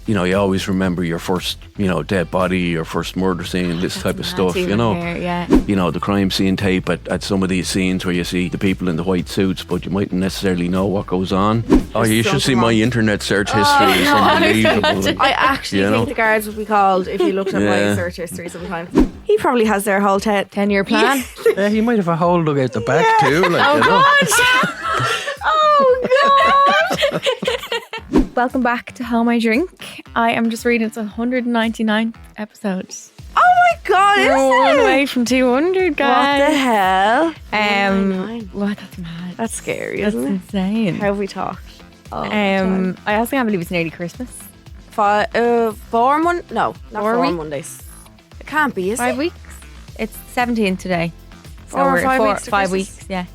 you always remember your first, dead body, your first murder scene, this type of stuff, the crime scene tape at some of these scenes where you see the people in the white suits, but you mightn't necessarily know what goes on. You should see my internet search history. It's unbelievable. I actually think the guards would be called if you looked at my search history sometimes. He probably has their whole 10-year plan. Yeah, he might have a hole dug out the back too. Oh God! Welcome back to How I Drink. I am just reading, it's 199 episodes. Oh my God, We're one away from 200, guys. What the hell? What? That's mad. That's scary, That's isn't it? insane. How have we talked? I also can't believe it's nearly Christmas. 4 Mondays? No, not 4 weeks? Mondays. It can't be, is 5 it? weeks? It's 17 today. So 4 or we're 5 weeks to 5 Christmas. weeks, yeah.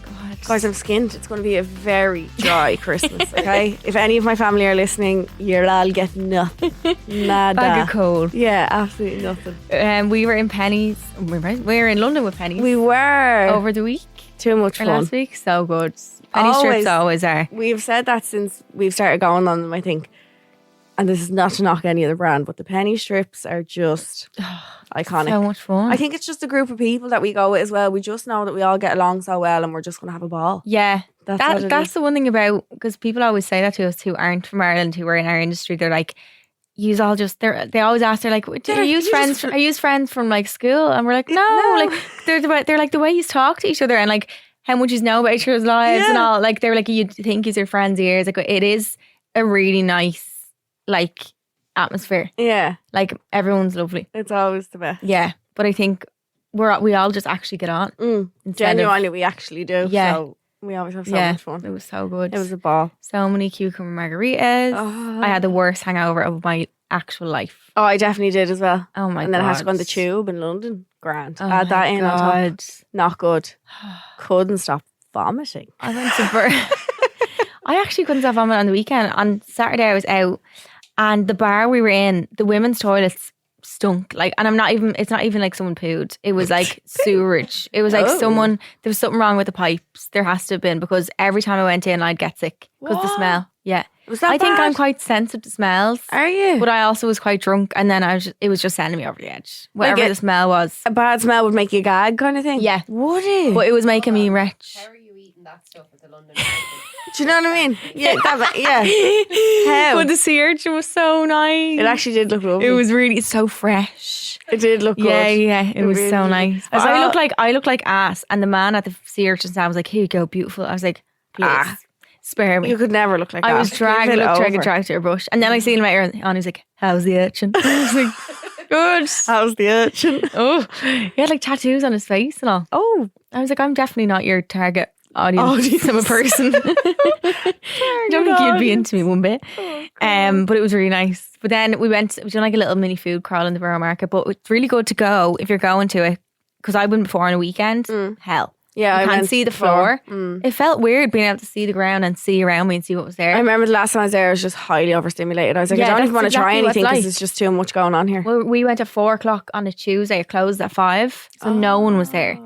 God. Guys, I'm skinned. It's going to be a very dry Christmas, okay? If any of my family are listening, you'll all get nothing. Nada. Bag of coal. Yeah, absolutely nothing. We were in Penny's. We were in London with Penny's. We were. Over the week. Too much Or fun. last week. So good. Penny strips always are. We've said that since we've started going on them, I think. And this is not to knock any other brand, but the penny strips are just iconic. So much fun. I think it's just a group of people that we go with as well. We just know that we all get along so well and we're just going to have a ball. Yeah. That's That's the one thing about, because people always say that to us who aren't from Ireland, who are in our industry. They're like, they always ask, they're like, are you friends from like school? And we're like, no. Like they're like the way you talk to each other and like how much you know about each other's lives and all. Like they're like, you think he's your friend's ears. Like it is a really nice like atmosphere. Yeah. Like everyone's lovely. It's always the best. Yeah. But I think we all just actually get on. Genuinely, we actually do. Yeah. So we always have so much fun. It was so good. It was a ball. So many cucumber margaritas. Oh. I had the worst hangover of my actual life. Oh, I definitely did as well. Oh my God. And then I had to go on the tube in London. Grand. Oh Add that my in on top. God. Not good. Couldn't stop vomiting. I went to I actually couldn't stop vomiting on the weekend. On Saturday I was out and the bar we were in, the women's toilets stunk. Like, and it's not even like someone pooed. It was like sewerage. It was like there was something wrong with the pipes. There has to have been, because every time I went in I'd get sick because the smell. Yeah. Was that I think bad? I'm quite sensitive to smells. Are you? But I also was quite drunk, and then it was just sending me over the edge. Whatever the smell was. A bad smell would make you gag kind of thing? Yeah. Would it? But it was making me retch. How are you eating that stuff at the London? Do you know what I mean? Yeah, yeah. How? But the sea urchin was so nice. It actually did look lovely. It was really so fresh. It did look good. Yeah. It was really so did. nice. I looked like ass, and the man at the sea urchin stand was like, "Here you go, beautiful." I was like, "Please, spare me." You could never look like that. I was dragged to a brush, and then I seen him later on. He was like, "How's the urchin?" I was like, "Good." How's the urchin? Oh, he had like tattoos on his face and all. Oh, I was like, I'm definitely not your target audience. I'm a person. I don't think you'd be into me one bit. But it was really nice. But then we done like a little mini food crawl in the Borough Market. But it's really good to go if you're going to it, because I went before on a weekend. Hell. Yeah, I can't see the floor. It felt weird being able to see the ground and see around me and see what was there. I remember the last time I was there, I was just highly overstimulated. I was like, I don't even want to try anything because there's just too much going on here. Well, we went at 4:00 on a Tuesday. It closed at 5, so no one was there.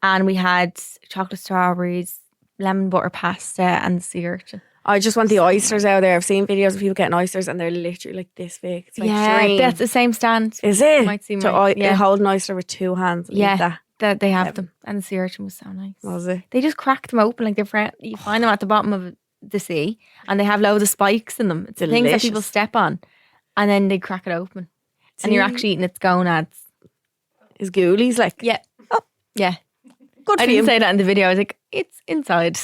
And we had chocolate strawberries, lemon butter pasta, and sea urchin. I just want the oysters out there. I've seen videos of people getting oysters and they're literally like this big. It's like dream. That's the same stand. Is it? You might see hold an oyster with 2 hands. Yeah. That they have them, and the sea urchin was so nice. Was it? They just cracked them open like you find them at the bottom of the sea, and they have loads of spikes in them. It's the things that people step on, and then they crack it open, and you're actually eating its gonads. His ghoulies, like yeah, yeah. Good. I didn't say that in the video. I was like, it's inside.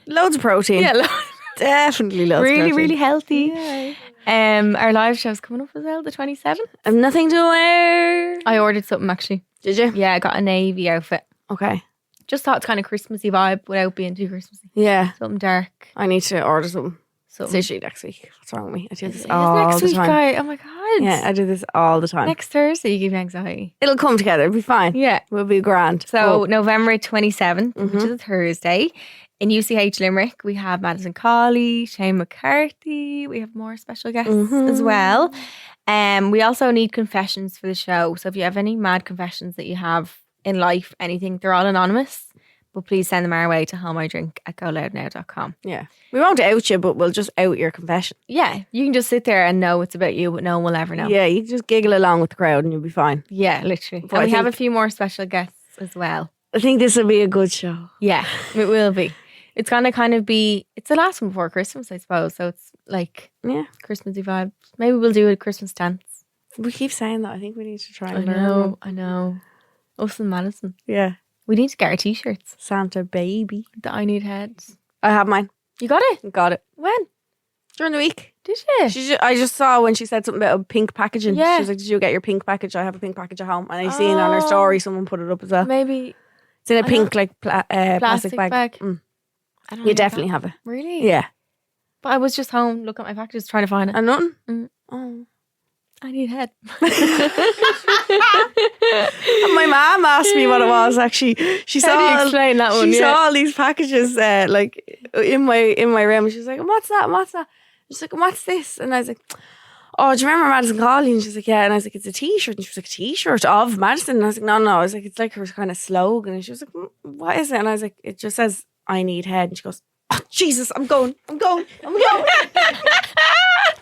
Loads of protein. Yeah, definitely loads. Really, of protein. really healthy. Yeah. Our live show's coming up as well, the 27th. I've nothing to wear. I ordered something actually. Did you? Yeah, I got a navy outfit. Okay. Just thought it's kind of Christmassy vibe without being too Christmassy. Yeah. Something dark. I need to order something. Something. Literally next week. What's wrong with me? I do this It's all next the week, time. guy. Oh my God. Yeah, I do this all the time. Next Thursday, you give me anxiety. It'll come together. It'll be fine. Yeah. We'll be grand. So November 27th, which is a Thursday, in UCH Limerick, we have Madison Cawley, Shane McCarthy. We have more special guests as well. We also need confessions for the show. So if you have any mad confessions that you have in life, anything, they're all anonymous. but please send them our way to homemydrink@goloudnow.com. Yeah. We won't out you, but we'll just out your confession. Yeah, you can just sit there and know it's about you, but no one will ever know. Yeah, you can just giggle along with the crowd and you'll be fine. Yeah, literally. But And we have a few more special guests as well. I think this will be a good show. Yeah, it will be. It's going to kind of be, it's the last one before Christmas, I suppose. So it's like Christmassy vibes. Maybe we'll do a Christmas dance. We keep saying that. I think we need to try and learn. I know. Us and Madison. Yeah. We need to get our t-shirts. Santa baby. The I need heads. I have mine. You got it? Got it. When? During the week. Did you? I just saw when she said something about pink packaging. Yeah. She was like, did you get your pink package? I have a pink package at home. And I seen on her story someone put it up as well. Maybe. It's in a pink like plastic bag. I don't You need definitely that. have it. Really? Yeah. But I was just home looking at my packages trying to find it. And nothing? Oh. I need head. And my mum asked me what it was actually. She How do you explain that one? She saw all these packages like in my room. She was like, what's that? What's that? She's like, what's this? And I was like, oh, do you remember Madison Colley? And she's like, yeah. And I was like, it's a t-shirt. And she was like, a t-shirt of Madison. And I was like, no. I was like, it's like her kind of slogan. And she was like, what is it? And I was like, it just says, I need head. And she goes, oh, Jesus, I'm going.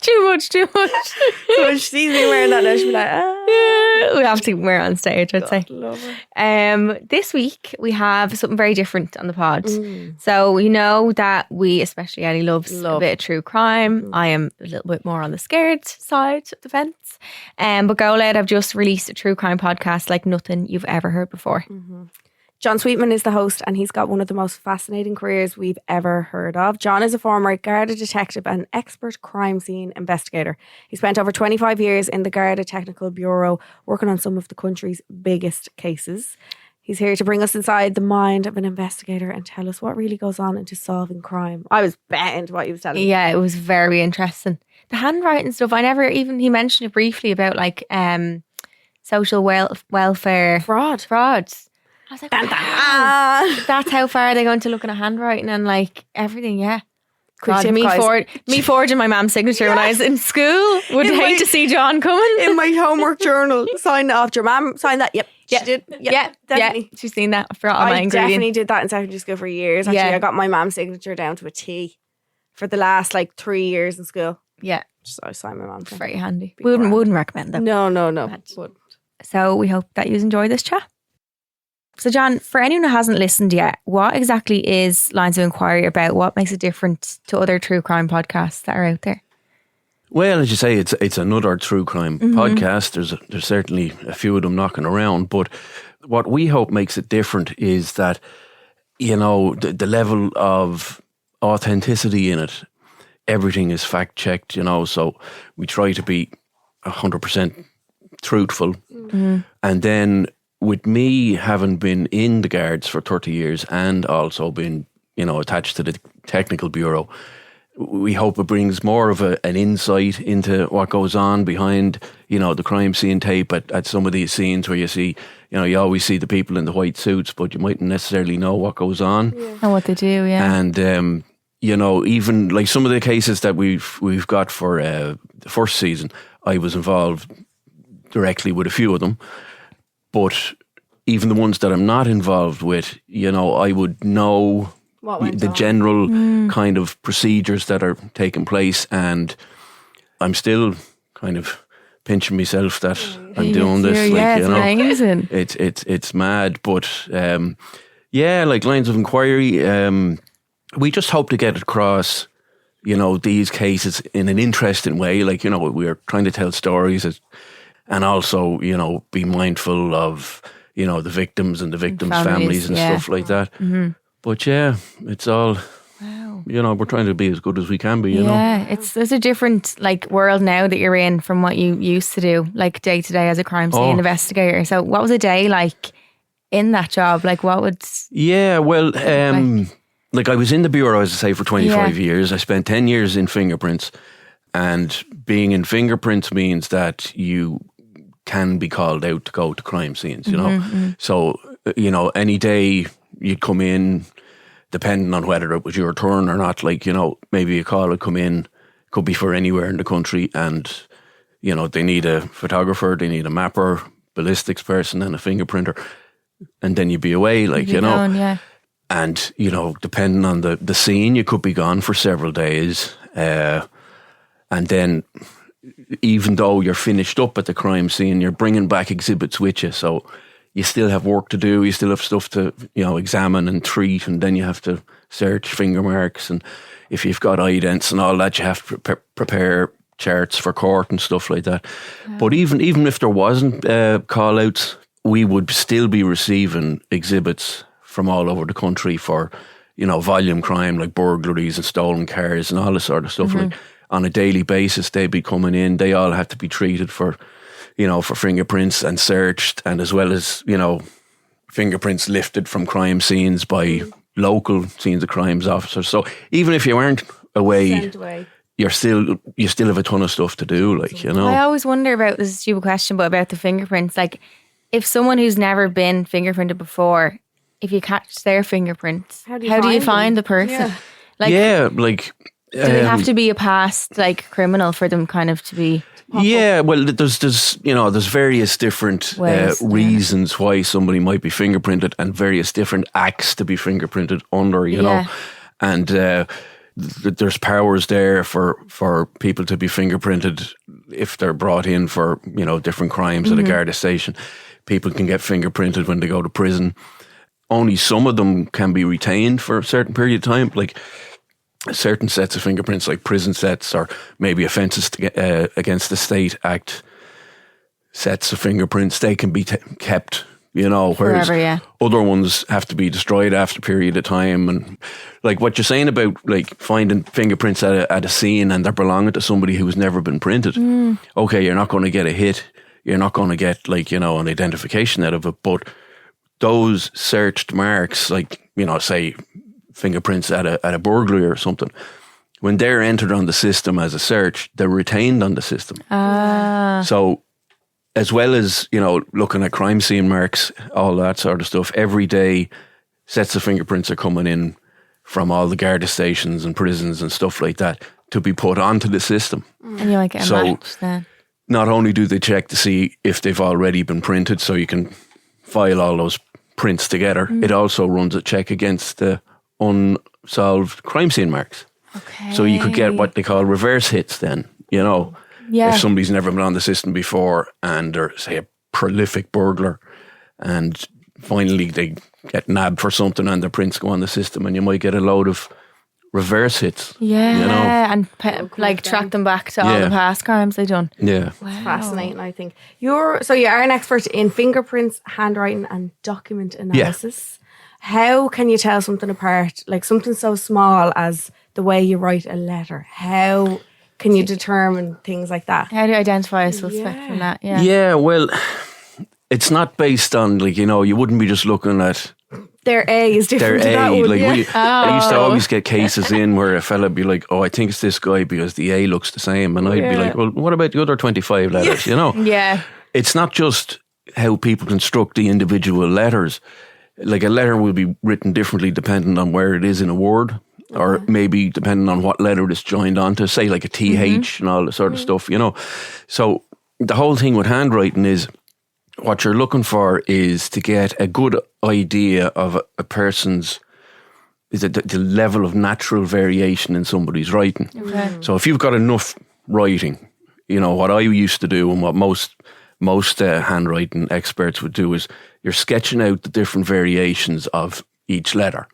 Too much. So when she sees me wearing that now, she'll be like, Yeah, we have to wear it on stage, I'd say. love her. This week we have something very different on the pod. So we know that we, especially Ellie, loves a bit of true crime. I am a little bit more on the scared side of the fence. But GoLoud have just released a true crime podcast like nothing you've ever heard before. John Sweetman is the host and he's got one of the most fascinating careers we've ever heard of. John is a former Garda detective and expert crime scene investigator. He spent over 25 years in the Garda Technical Bureau working on some of the country's biggest cases. He's here to bring us inside the mind of an investigator and tell us what really goes on into solving crime. I was bet into what he was telling me. Yeah, it was very interesting. The handwriting stuff, he mentioned it briefly about like social welfare. Frauds. I was like, wow. That's how far they're going to look at handwriting and like everything, yeah. God, me forging my mum's signature when I was in school. Would hate to see John coming. In my homework journal, signed off. Your mum signed that? Yep. She did. Yep, definitely. Yeah, she's seen that. I forgot all my ingredients. I definitely did that in secondary school for years. Actually, I got my mum's signature down to a T for the last like 3 years in school. Yeah. So I signed my mum's. Very handy. Wouldn't recommend them. No. So we hope that you enjoy this chat. So John, for anyone who hasn't listened yet, what exactly is Lines of Enquiry about? What makes it different to other true crime podcasts that are out there? Well, as you say, it's another true crime podcast. There's certainly a few of them knocking around, but what we hope makes it different is that, you know, the level of authenticity in it, everything is fact checked, you know, so we try to be 100% truthful. And then with me having been in the Guards for 30 years and also been, you know, attached to the Technical Bureau, we hope it brings more of an insight into what goes on behind, you know, the crime scene tape at some of these scenes where you see, you know, you always see the people in the white suits, but you mightn't necessarily know what goes on. And what they do, yeah. And, you know, even like some of the cases that we've got for the first season, I was involved directly with a few of them. But even the ones that I'm not involved with, you know, I would know the general kind of procedures that are taking place, and I'm still kind of pinching myself that I'm doing this. Yeah, like, it's you know, amazing. It's mad, but yeah, like Lines of Enquiry, we just hope to get across, you know, these cases in an interesting way. Like, you know, we're trying to tell stories and also, you know, be mindful of, you know, the victims and the victims' families and stuff like that. But yeah, it's all, you know, we're trying to be as good as we can be, you know. Yeah, there's a different like world now that you're in from what you used to do, like day to day as a crime scene investigator. So what was a day like in that job? Like what would... Yeah, well, like I was in the Bureau, as I say, for 25 years. I spent 10 years in fingerprints, and being in fingerprints means that you can be called out to go to crime scenes, you know. So, you know, any day you'd come in, depending on whether it was your turn or not, like, you know, maybe a call would come in, could be for anywhere in the country, and, you know, they need a photographer, they need a mapper, ballistics person and a fingerprinter, and then you'd be away, like, you know. And, you know, depending on the scene, you could be gone for several days. And then even though you're finished up at the crime scene, you're bringing back exhibits with you. So you still have work to do. You still have stuff to, you know, examine and treat. And then you have to search finger marks. And if you've got idents and all that, you have to prepare charts for court and stuff like that. But even if there wasn't call-outs, we would still be receiving exhibits from all over the country for, you know, volume crime like burglaries and stolen cars and all this sort of stuff. Like on a daily basis, they'd be coming in. They all had to be treated for, you know, for fingerprints and searched, and as well as, you know, fingerprints lifted from crime scenes by local scenes of crimes officers. So even if you weren't away, you still have a ton of stuff to do, like, you know. I always wonder about, this is a stupid question, but about the fingerprints. Like, if someone who's never been fingerprinted before, if you catch their fingerprints, how do you find the person? Do they have to be a past like criminal for them kind of to be? Well, there's you know, there's various different reasons why somebody might be fingerprinted, and various different acts to be fingerprinted under, you know, and there's powers there for people to be fingerprinted if they're brought in for, you know, different crimes at a Garda station. People can get fingerprinted when they go to prison. Only some of them can be retained for a certain period of time, like certain sets of fingerprints, like prison sets, or maybe offences against the State Act sets of fingerprints. They can be kept, you know, whereas other ones have to be destroyed after a period of time. And like what you're saying about like finding fingerprints at a scene and they're belonging to somebody who's never been printed. Okay, you're not going to get a hit. You're not going to get, like, you know, an identification out of it, but those searched marks, like, you know, say fingerprints at a burglary or something, when they're entered on the system as a search, they're retained on the system. So as well as, you know, looking at crime scene marks, all that sort of stuff, every day sets of fingerprints are coming in from all the Garda stations and prisons and stuff like that to be put onto the system. And you like get a match then. Not only do they check to see if they've already been printed, so you can file all those prints together, it also runs a check against the unsolved crime scene marks. Okay. So you could get what they call reverse hits then, you know. If somebody's never been on the system before and they're, say, a prolific burglar, and finally they get nabbed for something and their prints go on the system, and you might get a load of reverse hits. Yeah, you know? And like track them back to all the past crimes they've done. Yeah. Wow. It's fascinating, I think. You are an expert in fingerprints, handwriting and document analysis. How can you tell something apart? Like something so small as the way you write a letter. How can you determine things like that? How do you identify a suspect from that? Yeah, well, it's not based on, like, you know, you wouldn't be just looking at their A is different. I used to always get cases in where a fella would be like, oh, I think it's this guy because the A looks the same. And I'd be like, well, what about the other 25 letters, you know? Yeah. It's not just how people construct the individual letters. Like a letter will be written differently depending on where it is in a word, or maybe depending on what letter it's joined onto, say like a TH and all that sort of stuff, you know. So the whole thing with handwriting is, what you're looking for is to get a good idea of a person's, is it the level of natural variation in somebody's writing. Okay. So if you've got enough writing, you know, what I used to do and what most handwriting experts would do is you're sketching out the different variations of each letter.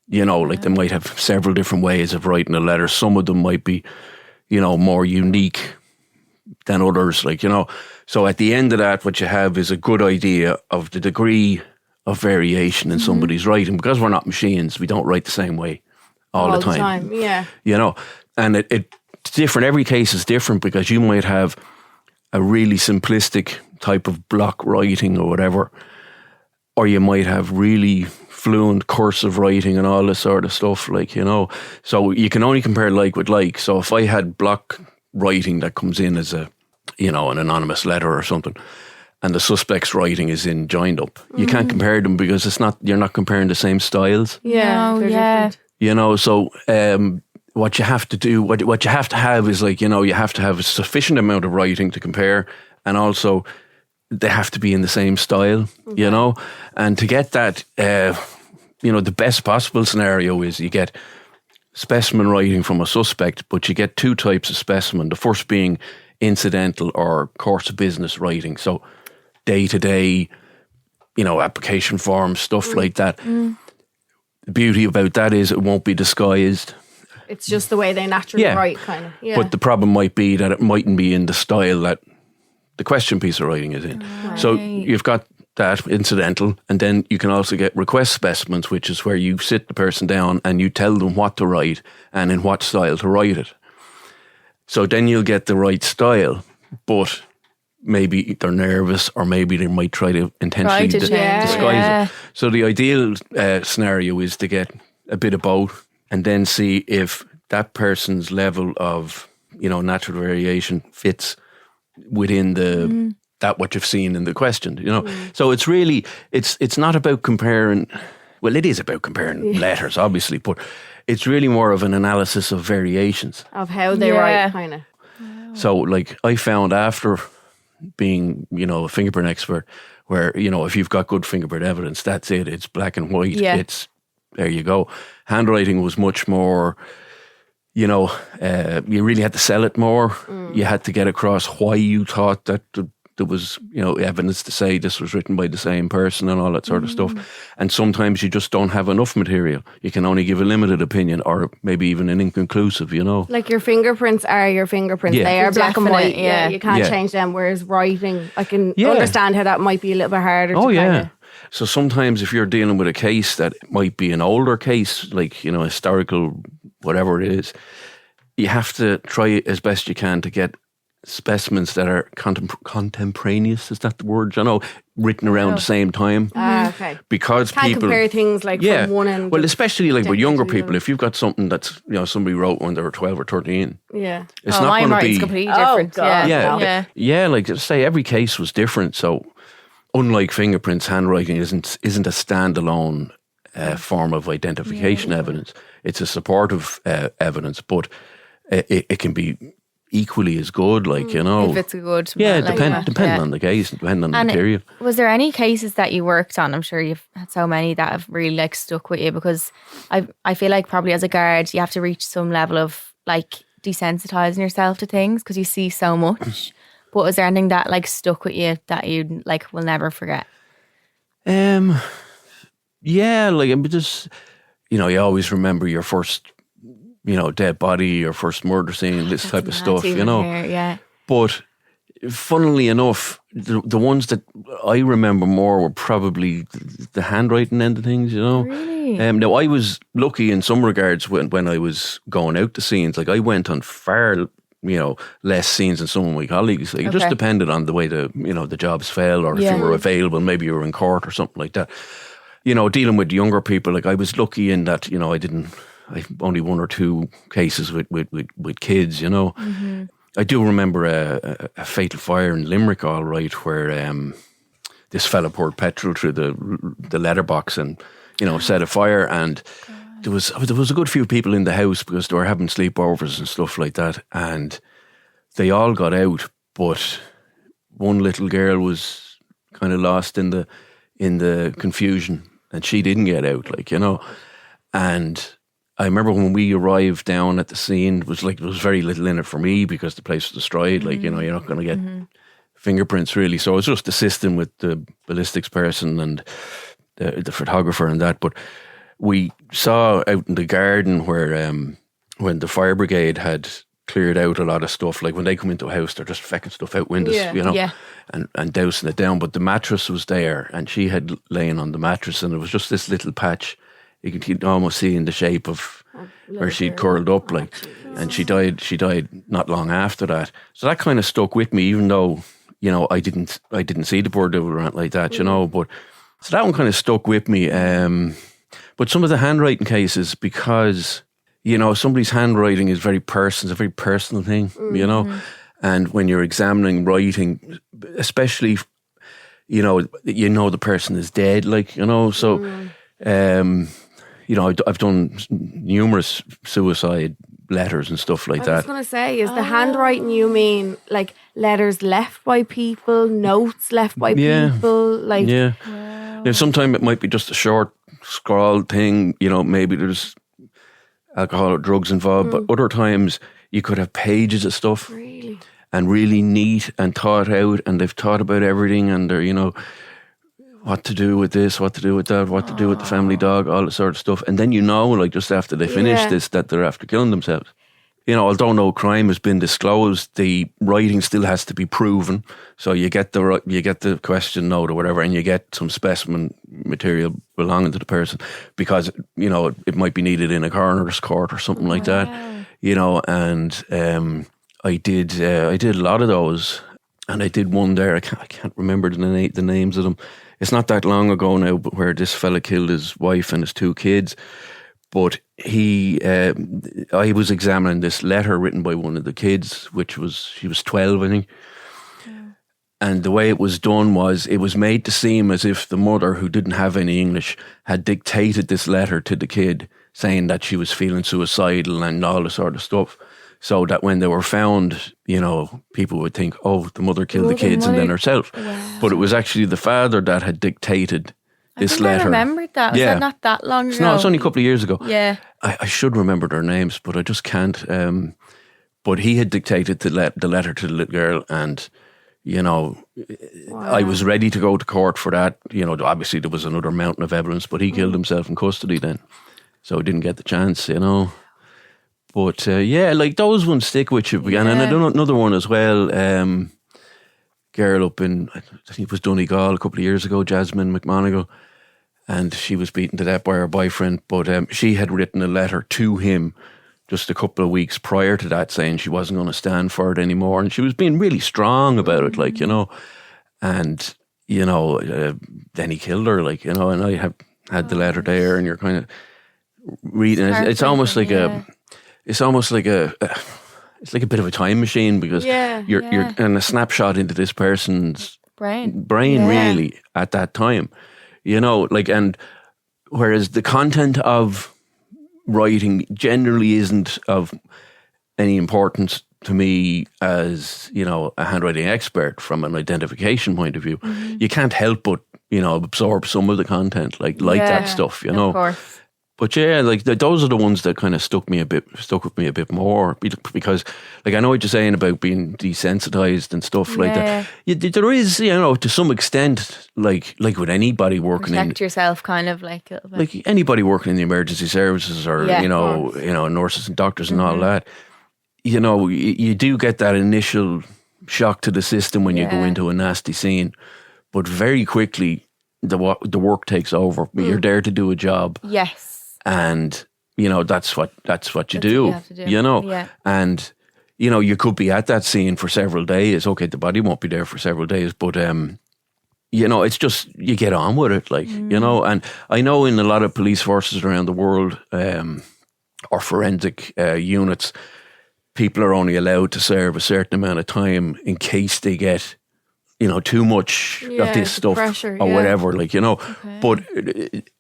You know, like they might have several different ways of writing a letter. Some of them might be, you know, more unique than others, like, you know. So at the end of that, what you have is a good idea of the degree of variation in somebody's writing. Because we're not machines, we don't write the same way all the time. Yeah. You know, and it's different. Every case is different because you might have a really simplistic type of block writing or whatever, or you might have really fluent cursive writing and all this sort of stuff, like, you know. So you can only compare like with like. So if I had block writing that comes in as a, you know, an anonymous letter or something, and the suspect's writing is in joined up, you can't compare them because you're not comparing the same styles. Yeah, different. You know, so what you have to do, what you have to have is, like, you know, you have to have a sufficient amount of writing to compare, and also they have to be in the same style, you know. And to get that, the best possible scenario is you get specimen writing from a suspect, but you get two types of specimen. The first being incidental or course of business writing. So day-to-day, application forms, stuff like that. The beauty about that is it won't be disguised. It's just the way they naturally write, kind of. Yeah. But the problem might be that it mightn't be in the style that the question piece of writing is in. Right. So you've got that incidental, and then you can also get request specimens, which is where you sit the person down and you tell them what to write and in what style to write it. So then you'll get the right style, but maybe they're nervous, or maybe they might try to intentionally disguise it. So the ideal scenario is to get a bit of both, and then see if that person's level of, natural variation fits within the that what you've seen in the question. So it's really it's not about comparing. Well, it is about comparing letters, obviously, but it's really more of an analysis of variations of how they write, kind of. So, like, I found after being, a fingerprint expert, where, if you've got good fingerprint evidence, that's it. It's black and white. Yeah. It's, there you go. Handwriting was much more, you really had to sell it more. You had to get across why you thought that there was, evidence to say this was written by the same person and all that sort of stuff. And sometimes you just don't have enough material. You can only give a limited opinion, or maybe even an inconclusive, Like your fingerprints are your fingerprints. They are black and white. Yeah. You can't change them. Whereas writing, I can understand how that might be a little bit harder to kinda. So sometimes if you're dealing with a case that might be an older case, like, historical, whatever it is, you have to try as best you can to get specimens that are contemporaneous, is that the word? Written around the same time. Okay. Because can't people compare things like from one end. Well, especially like with younger people, if you've got something that's somebody wrote when they were 12 or 13. Yeah. It's not going to be completely different. God. Yeah, like say every case was different. So unlike fingerprints, handwriting isn't a standalone form of identification evidence. It's a supportive evidence, but it can be equally as good, like, if it's a good, depending on the case, depending on the material. Was there any cases that you worked on? I'm sure you've had so many that have really stuck with you, because I feel like probably as a guard you have to reach some level of desensitizing yourself to things because you see so much. But was there anything that stuck with you that you will never forget? You always remember your first dead body or first murder scene, this type of stuff, But funnily enough, the ones that I remember more were probably the handwriting end of things, Really? Now, I was lucky in some regards when I was going out to scenes. Like, I went on far, less scenes than some of my colleagues. Like, it just depended on the way the jobs fell, or if you were available, maybe you were in court or something like that. Dealing with younger people, like, I was lucky in that, I've only one or two cases with kids, I do remember a fatal fire in Limerick, all right, where this fella poured petrol through the letterbox and, set a fire, and there was a good few people in the house because they were having sleepovers and stuff like that, and they all got out, but one little girl was kind of lost in the confusion, and she didn't get out, and I remember when we arrived down at the scene, it was there was very little in it for me because the place was destroyed. You're not going to get fingerprints really. So I was just assisting with the ballistics person and the photographer and that. But we saw out in the garden where when the fire brigade had cleared out a lot of stuff, like when they come into a house, they're just fecking stuff out windows, and dousing it down. But the mattress was there, and she had lain on the mattress, and it was just this little patch. You could almost see in the shape of where she'd curled up, and she died not long after that. So that kind of stuck with me, even though I didn't see the poor devil or anything like that, But so that one kind of stuck with me. But some of the handwriting cases, because somebody's handwriting is very personal, it's a very personal thing, And when you're examining writing, especially, the person is dead, so. I've done numerous suicide letters and stuff like that. I was going to say, is the handwriting you mean letters left by people, notes left by people? Now, sometimes it might be just a short scrawl thing, maybe there's alcohol or drugs involved, but other times you could have pages of stuff. Really? And really neat and thought out, and they've thought about everything, and they're, what to do with this, what to do with that, what to do with the family dog, all that sort of stuff. And then like just after they finish this, that they're after killing themselves. Although no crime has been disclosed, the writing still has to be proven. So you get the question note or whatever, and you get some specimen material belonging to the person, because it might be needed in a coroner's court or something like that. And I did a lot of those, and I did one there. I can't remember the names of them. It's not that long ago now, but where this fella killed his wife and his 2 kids. But I was examining this letter written by one of the kids, she was 12, I think. Yeah. And the way it was done was, it was made to seem as if the mother, who didn't have any English, had dictated this letter to the kid, saying that she was feeling suicidal and all this sort of stuff. So that when they were found, people would think, oh, the mother killed the kids and then herself. Wow. But it was actually the father that had dictated this letter. I remembered that. Was that not that long ago? No, it's only a couple of years ago. Yeah. I should remember their names, but I just can't. But he had dictated the letter to the little girl, and, wow. I was ready to go to court for that. Obviously there was another mountain of evidence, but he killed himself in custody then. So I didn't get the chance, But like those ones stick with you. And I done another one as well. Girl up in, I think it was Donegal a couple of years ago, Jasmine McMonigal, and she was beaten to death by her boyfriend. But she had written a letter to him just a couple of weeks prior to that, saying she wasn't going to stand for it anymore, and she was being really strong about it, And then he killed her, And I had the letter there, and you're kind of reading. It's almost like it's like a bit of a time machine, because you're in a snapshot into this person's brain really at that time, and whereas the content of writing generally isn't of any importance to me as, a handwriting expert from an identification point of view. Mm-hmm. You can't help but, absorb some of the content, like that stuff, Of course. But those are the ones that kind of stuck with me a bit more, because I know what you're saying about being desensitized and stuff like that. There is, to some extent, like with anybody working protect yourself, kind of like a little bit. Like anybody working in the emergency services, or nurses and doctors and all that. You do get that initial shock to the system when you go into a nasty scene, but very quickly the work takes over. You're there to do a job. Yes. And, that's what you do, and, you could be at that scene for several days. Okay, the body won't be there for several days, but, it's just, you get on with it, and I know in a lot of police forces around the world, or forensic units, people are only allowed to serve a certain amount of time in case they get, too much of this stuff pressure, or whatever, okay. But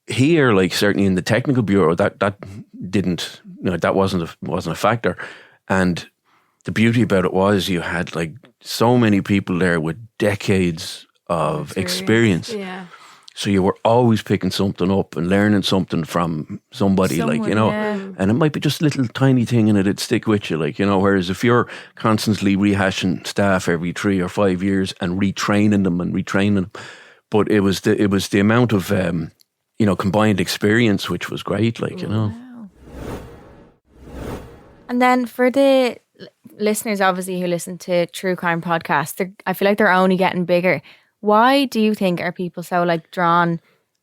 here, certainly in the technical bureau, that didn't, that wasn't a factor. And the beauty about it was, you had so many people there with decades of experience. Yeah. So you were always picking something up and learning something from somebody, and it might be just a little tiny thing and it'd stick with you, whereas if you're constantly rehashing staff every 3 or 5 years and retraining them, but it was the amount of, combined experience, which was great, Wow. And then for the listeners, obviously, who listen to true crime podcasts, I feel like they're only getting bigger. Why do you think are people so drawn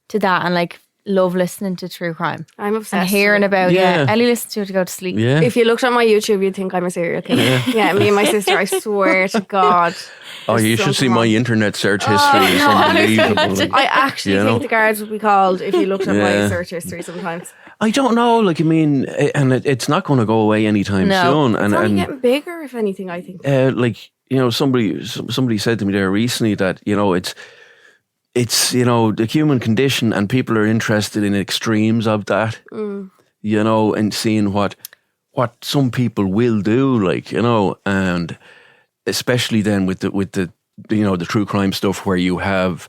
to that and love listening to true crime? I'm obsessed. And hearing about Ellie listens to it to go to sleep. Yeah. If you looked on my YouTube, you'd think I'm a serial killer. Yeah, me and my sister, I swear to God. Oh, you should see my internet search history. It's unbelievable. I actually think the guards would be called if you looked at my search history sometimes. I don't know, and it's not going to go away anytime soon. It's only getting bigger, if anything, I think. Somebody said to me there recently that, it's the human condition, and people are interested in extremes of that, and seeing what some people will do, and especially then with the true crime stuff, where you have,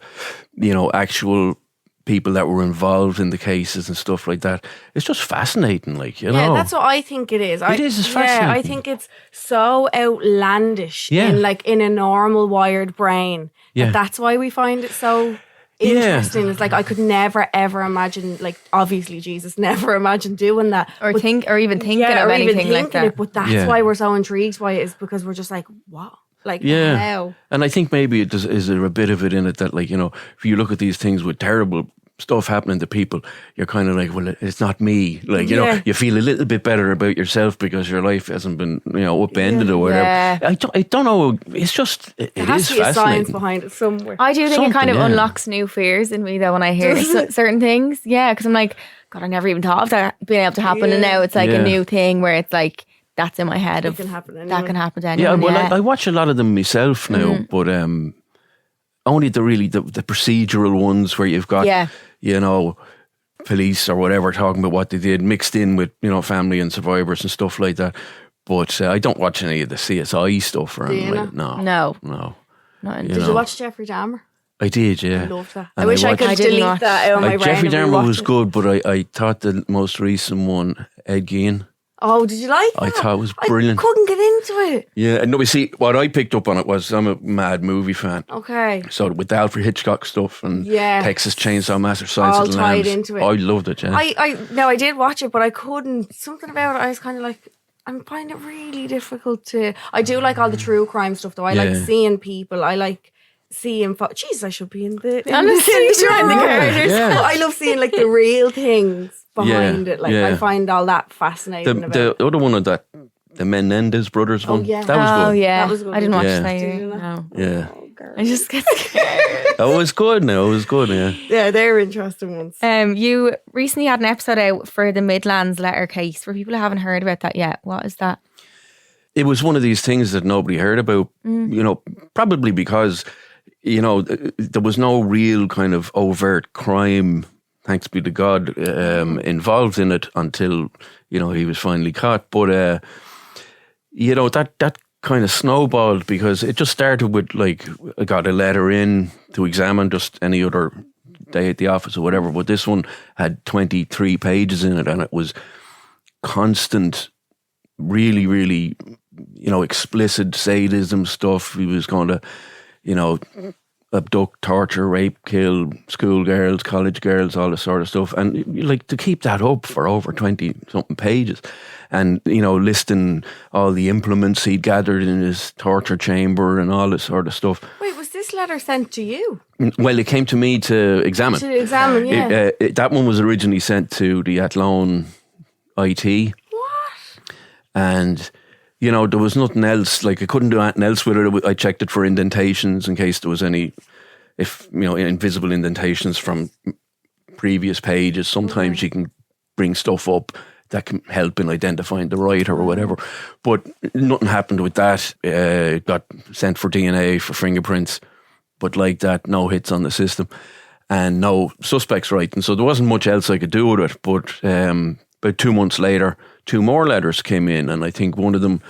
actual people that were involved in the cases and stuff like that. It's just fascinating, like, you know. Yeah, that's what I think it is. It's fascinating. Yeah, I think it's so outlandish in a normal wired brain. Yeah. That's why we find it so interesting. It's like I could never ever imagine, like, obviously Jesus never imagined doing that. Or even thinking of anything like that. But that's why we're so intrigued by it, is because we're just like, what? Like, how? And I think maybe is there a bit of it in it that, like, you know, if you look at these things with terrible stuff happening to people, you're kind of like, well, it's not me. Like, you know, you feel a little bit better about yourself because your life hasn't been, you know, upended or whatever. Yeah. I don't know. It's just, it has is to be a fascinating. science behind it somewhere. I do think it kind of unlocks new fears in me, though, when I hear certain things. Yeah, because I'm like, God, I never even thought of that being able to happen. And now it's like a new thing where it's like, that's in my head. It can happen anyway. That can happen to anyone. Yeah, well, I watch a lot of them myself now, but only the procedural ones where you've got, you know, police or whatever talking about what they did, mixed in with, you know, family and survivors and stuff like that. But I don't watch any of the CSI stuff or anything like that. No. Did you watch Jeffrey Dahmer? I did, yeah. I loved that. And I wish I could delete that out of my brain. Jeffrey and Dahmer was rewatch it. good, but I thought the most recent one, Ed Gein, Oh, did you like that? I thought it was brilliant. I couldn't get into it. Yeah, and no, we see what I picked up on it was I'm a mad movie fan. Okay. So with the Alfred Hitchcock stuff and Texas Chainsaw Massacre, Silence all of the tied Lambs, into it. I loved it. Yeah, I did watch it, but I couldn't. Something about it, I was kind of like, I'm finding it really difficult to. I do like all the true crime stuff, though. I like seeing people. I like seeing. Jeez, I should be in the. Honestly, you're in the characters. Yeah. I love seeing like the real things behind it. Like I find all that fascinating. The other one of that, the Menendez brothers one, that was good. Oh yeah, That was good. I didn't watch Yeah. that. Did you not? No. Yeah, I just get scared. that was good. No, it was good. Yeah. Yeah, they're interesting ones. You recently had an episode out for the Midlands letter case. For people who haven't heard about that yet, what is that? It was one of these things that nobody heard about. You know, probably because, you know, there was no real kind of overt crime, thanks be to God, involved in it until, you know, he was finally caught. But, you know, that kind of snowballed because it just started with, like, I got a letter in to examine just any other day at the office or whatever. But this one had 23 pages in it, and it was constant, really, really, you know, explicit sadism stuff. He was going to, you know, abduct, torture, rape, kill schoolgirls, college girls, all this sort of stuff. And like to keep that up for over 20 something pages and, you know, listing all the implements he'd gathered in his torture chamber and all this sort of stuff. Wait, was this letter sent to you? Well, it came to me to examine. To examine, yeah. That one was originally sent to the Athlone IT. What? And, you know, there was nothing else. Like, I couldn't do anything else with it. I checked it for indentations in case there was any, if, you know, invisible indentations from previous pages. Sometimes you can bring stuff up that can help in identifying the writer or whatever. But nothing happened with that. It got sent for DNA, for fingerprints. But like that, no hits on the system and no suspects writing. So there wasn't much else I could do with it. But about 2 months later, 2 more letters came in, and I think one of them,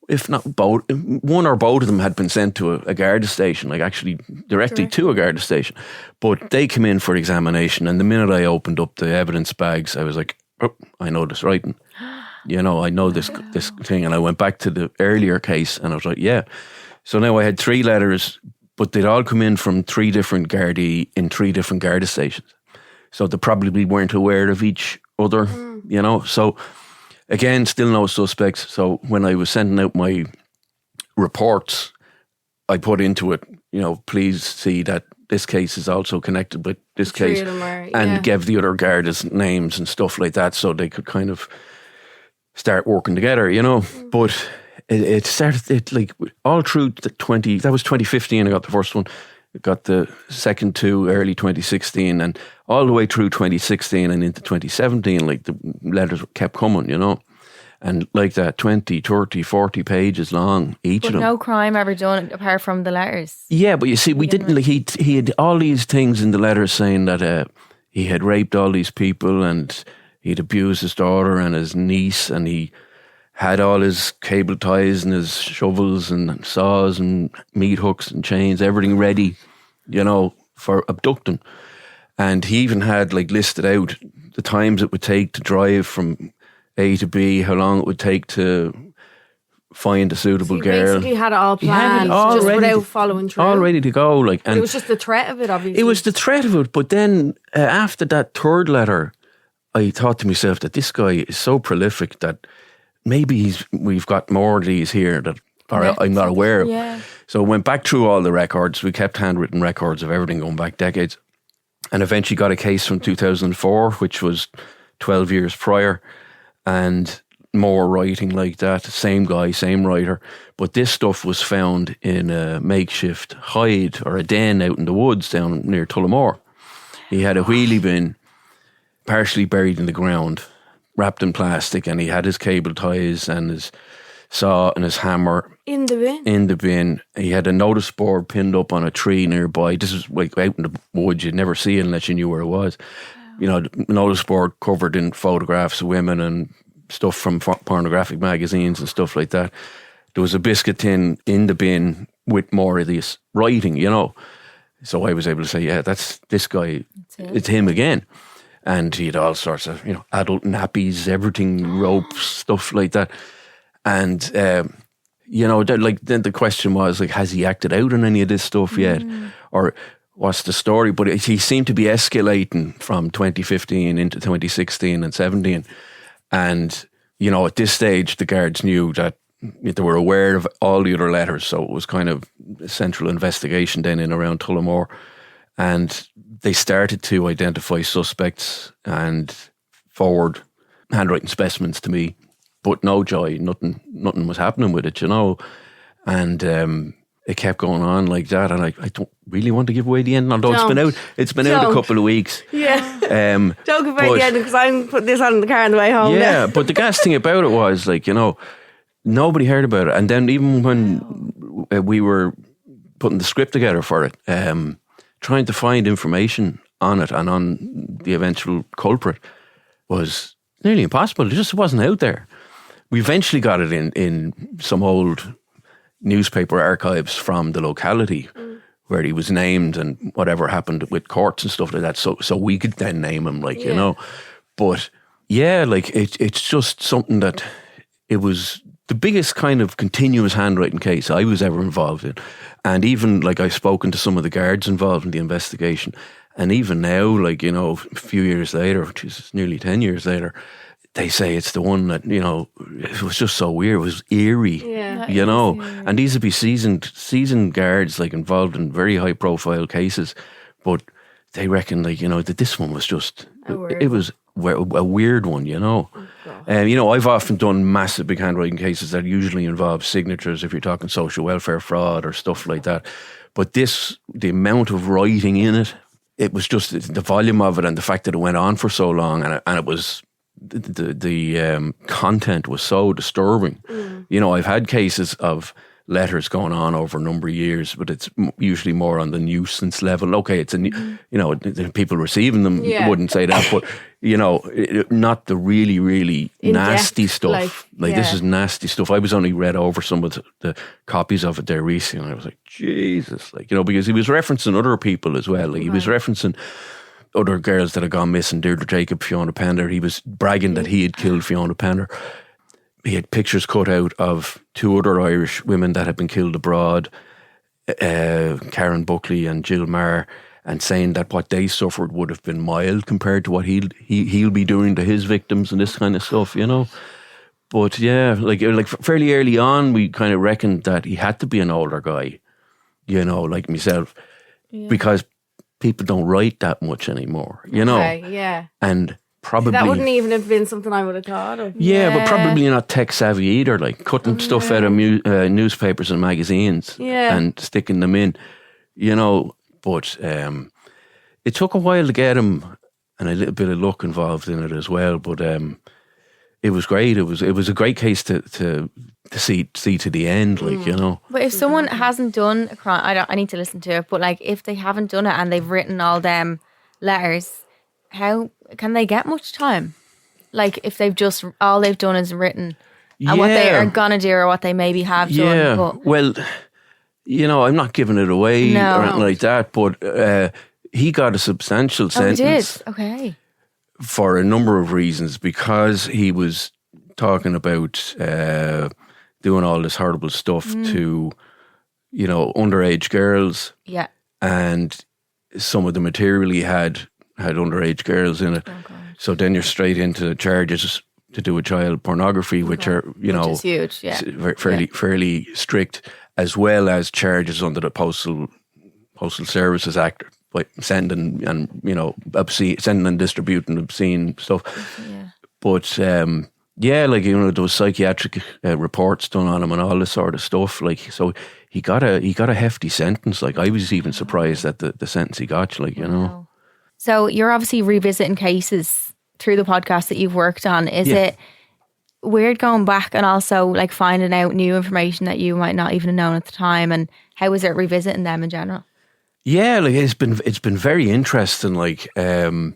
if not both, one or both of them had been sent to a Garda station, like actually directly to a Garda station. But they came in for examination, and the minute I opened up the evidence bags, I was like, oh, I know this writing. You know, I know this thing. And I went back to the earlier case, and I was like, yeah. So now I had 3 letters, but they'd all come in from 3 different Gardaí in 3 different Garda stations. So they probably weren't aware of each other, you know. So again, still no suspects. So when I was sending out my reports, I put into it, you know, please see that this case is also connected with this case, and gave the other Gardas names and stuff like that so they could kind of start working together, you know. But it started, like, all through that was 2015 I got the first one. Got the second 2 early 2016, and all the way through 2016 and into 2017, like, the letters kept coming, you know. And like that, 20, 30, 40 pages long, each of them. No crime ever done apart from the letters. Yeah, but you see, we didn't, like, he had all these things in the letters saying that he had raped all these people and he'd abused his daughter and his niece, and he had all his cable ties and his shovels and saws and meat hooks and chains, everything ready, you know, for abducting. And he even had like listed out the times it would take to drive from A to B, how long it would take to find a suitable He girl. basically had it all He had planned, it all just ready without following through. all ready to go. Like, But and it was just the threat of it, obviously. it was the threat of it. But then after that third letter, I thought to myself that this guy is so prolific that maybe we've got more of these here that I'm not aware of. Yeah. So I went back through all the records. We kept handwritten records of everything going back decades, and eventually got a case from 2004, which was 12 years prior, and more writing like that. Same guy, same writer. But this stuff was found in a makeshift hide or a den out in the woods down near Tullamore. He had a wheelie bin partially buried in the ground, wrapped in plastic, and he had his cable ties and his saw and his hammer in the bin. in the bin. He had a notice board pinned up on a tree nearby. This is like out in the woods. You'd never see it unless you knew where it was. You know, the notice board covered in photographs of women and stuff from pornographic magazines and stuff like that. There was a biscuit tin in the bin with more of this writing, you know. So I was able to say, yeah, that's this guy. It's him again. And he had all sorts of, you know, adult nappies, everything, ropes, stuff like that. And, you know, then the question was, like, has he acted out on any of this stuff yet? Or what's the story? But he seemed to be escalating from 2015 into 2016 and 17. And, you know, at this stage, the guards knew that they were aware of all the other letters. So it was kind of a central investigation then in around Tullamore. And they started to identify suspects and forward handwriting specimens to me, but no joy, nothing was happening with it, you know. And it kept going on like that, and I don't really want to give away the end, although it's been out a couple of weeks. Yeah. Don't give away the end, because I'm putting this on in the car on the way home. Yeah, but the gas thing about it was, like, you know, nobody heard about it. And then even when we were putting the script together for it, trying to find information on it and on the eventual culprit was nearly impossible. It just wasn't out there. We eventually got it in some old newspaper archives from the locality where he was named and whatever happened with courts and stuff like that. So we could then name him, like, you know. But yeah, like it's just something that it was the biggest kind of continuous handwriting case I was ever involved in. And even, like, I've spoken to some of the guards involved in the investigation. And even now, like, you know, a few years later, which is nearly 10 years later, they say it's the one that, you know, it was just so weird. It was eerie, you know. And these would be seasoned guards, like, involved in very high profile cases. But they reckon, like, you know, that this one was just, it was a weird one, you know. You know, I've often done massive big handwriting cases that usually involve signatures, if you're talking social welfare fraud or stuff like that. But this, the amount of writing in it, it was just the volume of it and the fact that it went on for so long, and it was the content was so disturbing. You know, I've had cases of letters going on over a number of years, but it's usually more on the nuisance level. Okay, it's you know, the people receiving them wouldn't say that, but, you know, not the really, really nasty stuff. Like this is nasty stuff. I was only read over some of the copies of it there recently, and I was like, Jesus, like, you know, because he was referencing other people as well. Like, he was referencing other girls that had gone missing, Deirdre Jacob, Fiona Pender. He was bragging that he had killed Fiona Pender. He had pictures cut out of two other Irish women that had been killed abroad, Karen Buckley and Jill Marr, and saying that what they suffered would have been mild compared to what he'll be doing to his victims and this kind of stuff, you know. But yeah, like fairly early on, we kind of reckoned that he had to be an older guy, you know, like myself, because people don't write that much anymore, you know. And probably that wouldn't even have been something I would have thought of. Yeah, but probably not tech savvy either, like cutting stuff out of newspapers and magazines and sticking them in, you know. But it took a while to get him, and a little bit of luck involved in it as well. But it was great. It was a great case to see to the end, like, you know. But if someone hasn't done a crime, I need to listen to it. But, like, if they haven't done it and they've written all them letters, how can they get much time? Like, if they've just all they've done is written, and what they are gonna do or what they maybe have done. Yeah. Well, you know, I'm not giving it away or anything like that, but he got a substantial sentence. Oh, he did? Okay. For a number of reasons, because he was talking about doing all this horrible stuff to, underage girls. Yeah. And some of the material he had underage girls in it. Oh, God. So then you're straight into charges to do with child pornography, which are, which is huge, yeah. fairly strict, as well as charges under the Postal Services Act, like sending and sending and distributing obscene stuff. Yeah. But there was psychiatric reports done on him and all this sort of stuff. Like, so he got a hefty sentence. Like, I was even surprised at the sentence he got. Like, Wow. So you're obviously revisiting cases through the podcast that you've worked on. Is it weird going back and also like finding out new information that you might not even have known at the time? And how was it revisiting them in general? Yeah, like it's been very interesting. Like going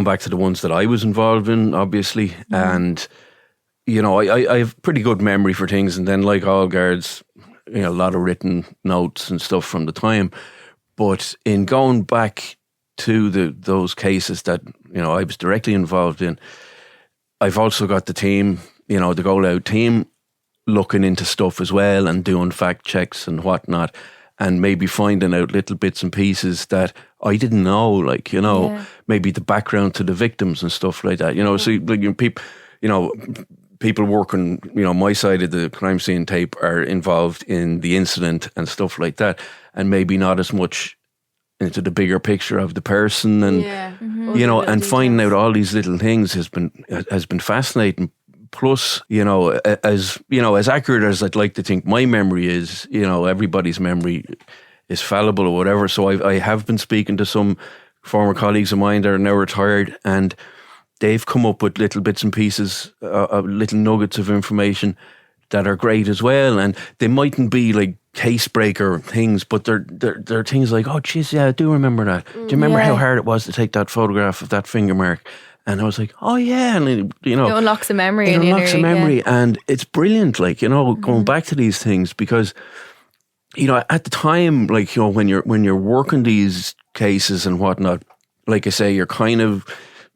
back to the ones that I was involved in, obviously, and I have pretty good memory for things. And then, like all guards, a lot of written notes and stuff from the time. But in going back to those cases that I was directly involved in, I've also got the team, the GoLoud team, looking into stuff as well and doing fact checks and whatnot, and maybe finding out little bits and pieces that I didn't know, like maybe the background to the victims and stuff like that. So like people working my side of the crime scene tape are involved in the incident and stuff like that, and maybe not as much into the bigger picture of the person, and and finding out all these little things has been fascinating. Plus, as accurate as I'd like to think my memory is, everybody's memory is fallible or whatever. So I have been speaking to some former colleagues of mine that are now retired, and they've come up with little bits and pieces, little nuggets of information that are great as well. And they mightn't be like case breaker things, but they're things like, oh, geez, yeah, I do remember that. Do you remember how hard it was to take that photograph of that finger mark? And I was like, oh, yeah. And, it unlocks a memory. It unlocks a memory. And it's brilliant, like, going back to these things, because, at the time, like, when you're working these cases and whatnot, like I say, you're kind of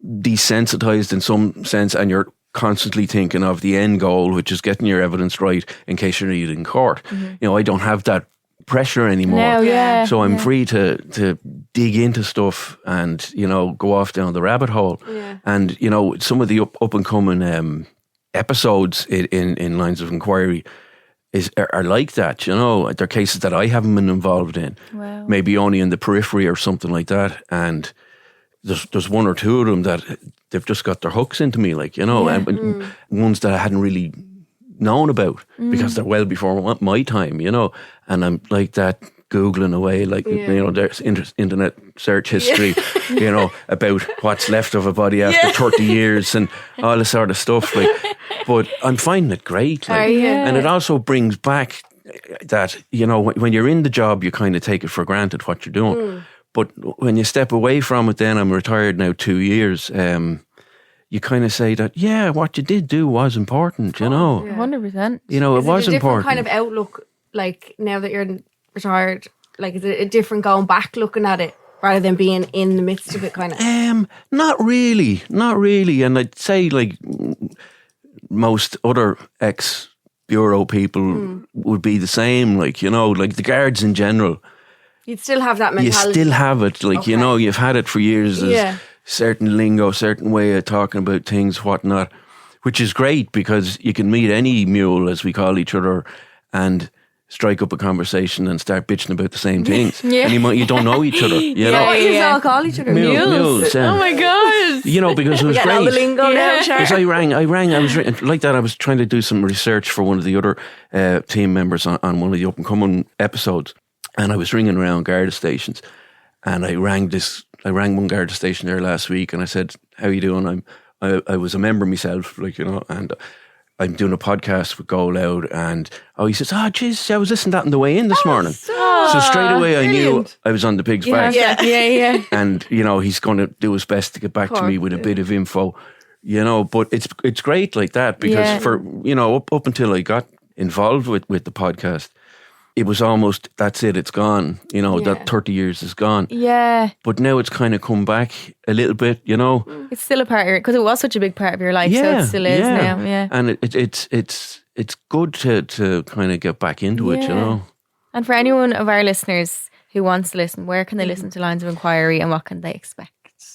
desensitized in some sense, and you're constantly thinking of the end goal, which is getting your evidence right in case you're needed in court. I don't have that pressure anymore. No, so I'm free to dig into stuff and, go off down the rabbit hole. Yeah. And, some of the up and coming episodes in Lines of Enquiry are like that, They're cases that I haven't been involved in. Wow. Maybe only in the periphery or something like that. And there's one or two of them that they've just got their hooks into me, like, and ones that I hadn't really known about because they're well before my time, and I'm like that Googling away, like, there's internet search history, about what's left of a body after 30 years and all this sort of stuff, like, but I'm finding it great, like, and it also brings back that, when you're in the job, you kind of take it for granted what you're doing. But when you step away from it, then I'm retired now 2 years, you kind of say that, what you did do was important, 100%. It was important. Different kind of outlook, like, now that you're retired, like, is it a different going back looking at it rather than being in the midst of it, kind of? Not really. And I'd say, like, most other ex-bureau people would be the same, like, like the guards in general. You'd still have that mentality. You still have it, like, you've had it for years. There's certain lingo, certain way of talking about things, whatnot, which is great because you can meet any mule, as we call each other, and strike up a conversation and start bitching about the same things. And you don't know each other. What you all call each other? Mules. Oh my God. Because it was great. All the lingo now, sure. Because I rang, I was like that. I was trying to do some research for one of the other team members on one of the up and coming episodes. And I was ringing around Garda stations, and I rang one Garda station there last week, and I said, "How you doing? I was a member myself, like, and I'm doing a podcast with GoLoud." And he says, "Oh, jeez, I was listening to that on the way in this morning." So straight away, I knew I was on the pig's back. Yeah. And he's going to do his best to get back to me with a bit of info, But it's great like that because for up until I got involved with the podcast, it was almost, that's it, it's gone. You know, Yeah. that 30 years is gone. Yeah. But now it's kind of come back a little bit, you know. It's still a part of your, because it was such a big part of your life, so it still is now. Yeah. And it's good to kind of get back into it, you know. And for anyone of our listeners who wants to listen, where can they listen to Lines of Enquiry and what can they expect?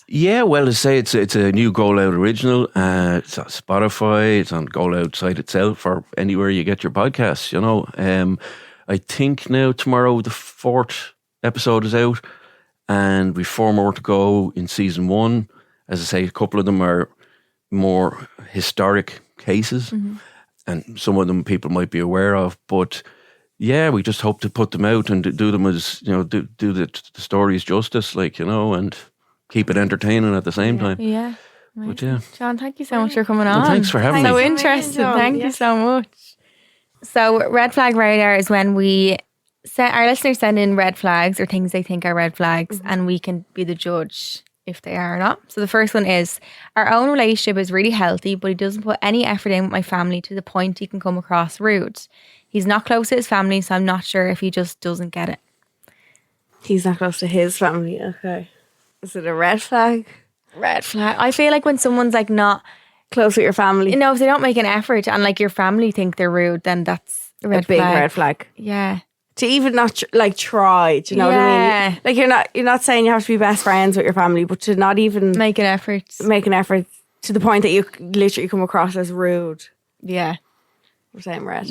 Yeah, well, to say it's a new GoLoud original. It's on Spotify. It's on GoLoud site itself, or anywhere you get your podcasts. You know, I think now tomorrow the 4th episode is out, and we've 4 more to go in season 1. As I say, a couple of them are more historic cases, and some of them people might be aware of. But yeah, we just hope to put them out and do them as, you know, do the stories justice, like, you know, and keep it entertaining at the same time. Yeah. But yeah. John, thank you so much for coming on. Well, thanks for having So me. interesting. John. Thank you so much. So red flag radar is when we our listeners send in red flags or things they think are red flags, and we can be the judge if they are or not. So the first one is, our own relationship is really healthy, but he doesn't put any effort in with my family to the point he can come across rude. He's not close to his family, so I'm not sure if he just doesn't get it. He's not close to his family. Okay. Is it a red flag? Red flag. I feel like when someone's like not Close with your family. you know, if they don't make an effort and like your family think they're rude, then that's a red a big flag. red flag. Yeah. To even not try, do you know what I Yeah. mean? Like you're not saying you have to be best friends with your family, but to not even Make an effort. make an effort to the point that you literally come across as rude. Yeah. We're saying red.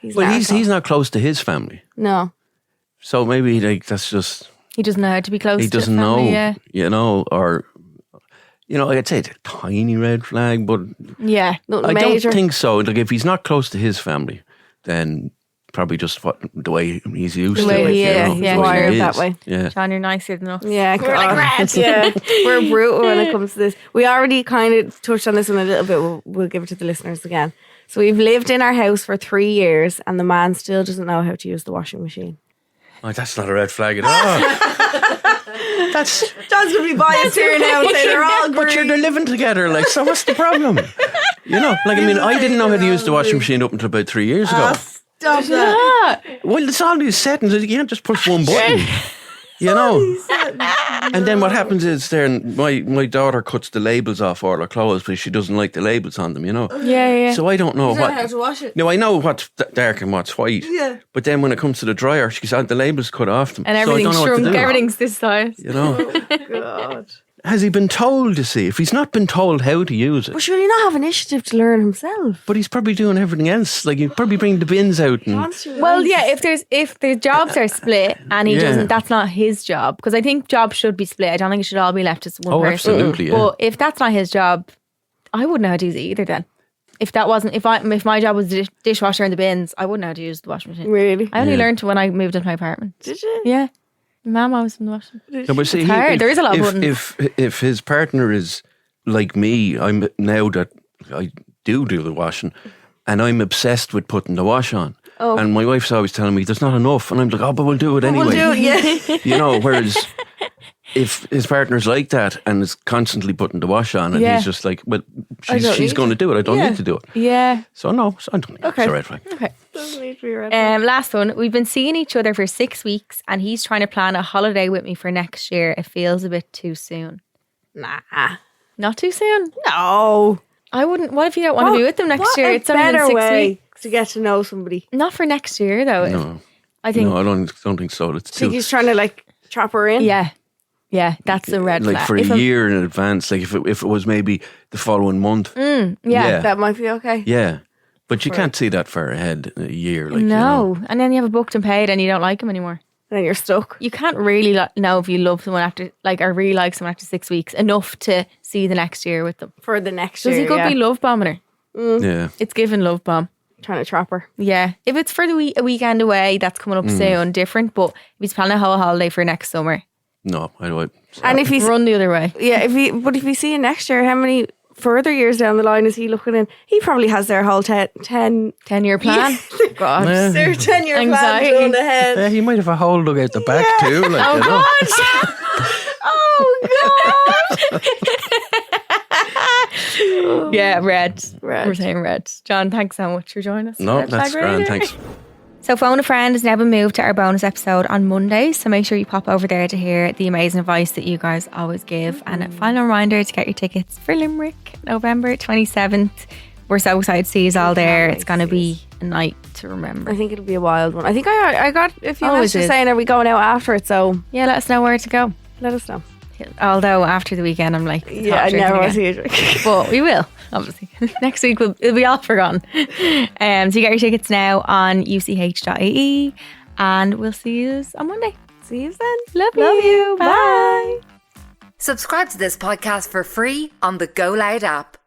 He's not close to his family, No. so maybe like that's just He doesn't know how to be close he to his doesn't family, know, Yeah. you know, or you know, I'd say it's a tiny red flag, but Yeah. Nothing I major. don't think so. Like if he's not close to his family, then probably just the way he's used The to way it. he you is, know, yeah, the way wired he that is. way. Yeah. John, you're nicer than us. Yeah, We're like God. rats. Yeah, we're brutal when it comes to this. We already kind of touched on this one a little bit. We'll give it to the listeners again. So we've lived in our house for 3 years, and the man still doesn't know how to use the washing machine. Oh, that's not a red flag at all. That's John's gonna be biased here now and say they're all but they're living together. Like, so what's the problem? You know, like I mean, I didn't know how to use the washing machine up until about 3 years ago. Stop that. Well, it's all these settings. You can't just push one button. You know. And then what happens is then my daughter cuts the labels off all her clothes because she doesn't like the labels on them, you know. Yeah. So I don't know what. How to wash it. No, I know what's dark and what's white. Yeah. But then when it comes to the dryer, she's had the labels cut off them. And so I everything's don't know what to shrunk. do. Everything's this size. You know. God. Has he been told, you see? If he's not been told how to use it. But should he not have initiative to learn himself? But he's probably doing everything else. Like he'd probably bring the bins out and Well, yeah, if the jobs are split and he Yeah. doesn't, that's not his job. Because I think jobs should be split. I don't think it should all be left to one Oh, person. absolutely, yeah. But if that's not his job, I wouldn't know how to use it either then. If that wasn't, if my job was the dishwasher and the bins, I wouldn't know how to use the washing machine. Really? I only Yeah. learned when I moved into my apartment. Did you? Yeah. My mum always in the washing. No, but see, hard. There is a lot of buttons. if his partner is like me, I'm now that I do the washing, and I'm obsessed with putting the wash on. Oh. And my wife's always telling me there's not enough, and I'm like, oh, but we'll do it anyway. We'll do it, yeah. You know, whereas if his partner's like that and is constantly putting the wash on, and Yeah. he's just like, well, I don't she's need going to do it. I don't Yeah. need to do it. Yeah. So no, I don't think Okay. it's a red flag. Okay. Doesn't need to be red. Last one. We've been seeing each other for 6 weeks and he's trying to plan a holiday with me for next year. It feels a bit too soon. Nah. Not too soon? No. I wouldn't. What if you don't want to be with them next year? It's only been better 6 way weeks. to get to know somebody. Not for next year though. No, I think. no, I don't think so. It's I think too he's trying to like trap her in. Yeah. Yeah, that's a red like flag. for a If I'm- year in advance. Like if it was maybe the following month. Yeah. That might be okay. Yeah. But you can't see that far ahead a year. Like, No. And then you have a booked and paid and you don't like him anymore. And then you're stuck. You can't really know if you love someone after, like, or really like someone after 6 weeks enough to see the next year with them. For the next Because year. he could yeah. be love bombing her. Yeah. It's given love bomb. Trying to trap her. Yeah. If it's for a weekend away, that's coming up soon, different. But if he's planning a whole holiday for next summer, No, I don't. And if he's run the other way. yeah, if we see him next year, how many further years down the line is he looking in? He probably has their whole 10 10-year plan. God. Yeah. their 10-year plan Anxiety. going ahead. Yeah, he might have a hole dug out the back too. Like, Oh, you know. God. Yeah, red. Red. We're saying red. John, thanks so much for joining us. No, Red that's flag grand. radar. Thanks. So Phone a Friend has now been moved to our bonus episode on Monday. So make sure you pop over there to hear the amazing advice that you guys always give. And a final reminder to get your tickets for Limerick, November 27th. We're so excited to see you all there. It's going to be a night to remember. I think it'll be a wild one. I think I got a few Always messages is. saying, are we going out after it? So Yeah, let us know where to go. let us know. Although after the weekend, I'm like, it's Yeah, not I drinking never want again. to see you drink. But we will, obviously. Next week, it'll be all forgotten. So you get your tickets now on uch.ie and we'll see you on Monday. See you then. Love you. Bye. Subscribe to this podcast for free on the GoLoud app.